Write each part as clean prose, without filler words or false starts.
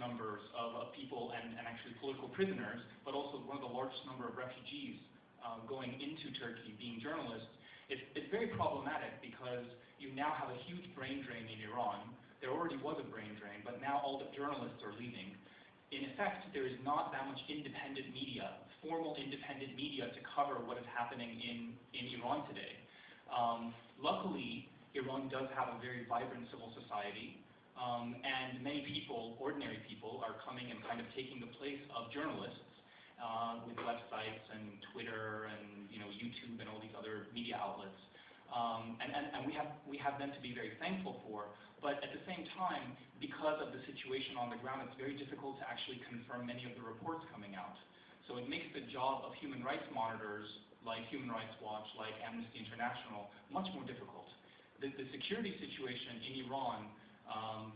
numbers of people and actually political prisoners, but also one of the largest number of refugees going into Turkey being journalists, it's very problematic because you now have a huge brain drain in Iran. There already was a brain drain, but now all the journalists are leaving. In effect, there is not that much independent media, formal independent media to cover what is happening in Iran today. Luckily, Iran does have a very vibrant civil society, and many people, ordinary people, are coming and kind of taking the place of journalists with websites and Twitter and YouTube and all these other media outlets. And we have them to be very thankful for. But at the same time, because of the situation on the ground, it's very difficult to actually confirm many of the reports coming out. So it makes the job of human rights monitors, like Human Rights Watch, like Amnesty International, much more difficult. The security situation in Iran,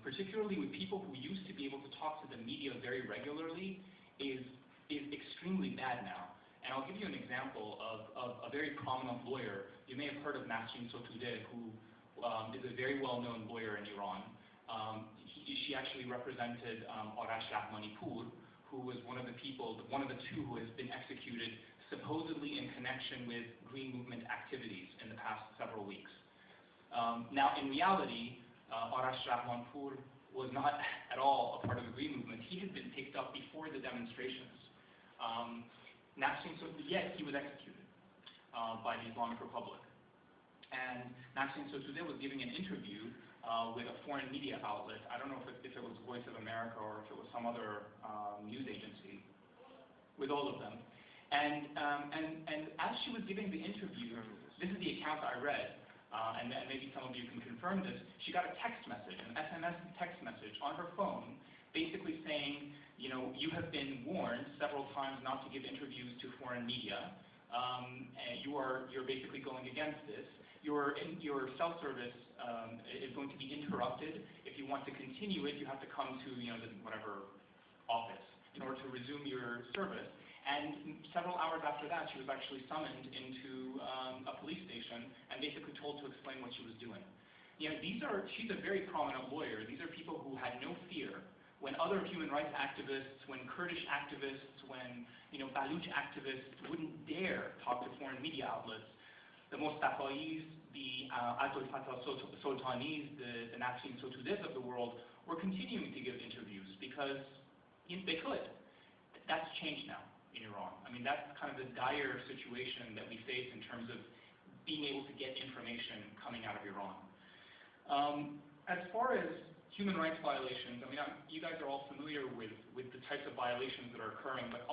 particularly with people who used to be able to talk to the media very regularly, is extremely bad now. And I'll give you an example of a very prominent lawyer. You may have heard of Nasrin Sotoudeh, who is a very well-known lawyer in Iran. She actually represented Arash Rahmanipour, who was one of the two who has been executed supposedly in connection with Green Movement activities in the past several weeks. Now, in reality, Arash Rahmanipour was not at all a part of the Green Movement. He had been picked up before the demonstrations. Yet he was executed by the Islamic Republic. And Nasrin Sotoudeh was giving an interview with a foreign media outlet. I don't know if it was Voice of America or if it was some other news agency, with all of them. And as she was giving the interview, this is the account I read, and maybe some of you can confirm this, she got a text message, an SMS text message on her phone, basically saying, you have been warned several times not to give interviews to foreign media. You're basically going against this. Your self-service is going to be interrupted. If you want to continue it, you have to come to whatever office in order to resume your service. And several hours after that, she was actually summoned into a police station and basically told to explain what she was doing. She's a very prominent lawyer. These are people who had no fear. When other human rights activists, when Kurdish activists, when Baluch activists wouldn't dare talk to foreign media outlets, the Mostafa'is, the Abdul Fattah Soltanis, the Nasrin Sotoudehs of the world were continuing to give interviews because they could. That's changed now in Iran. I mean, that's kind of the dire situation that we face in terms of being able to get information coming out of Iran. As far as human rights violations, I mean, you guys are all familiar with the types of violations that are occurring, but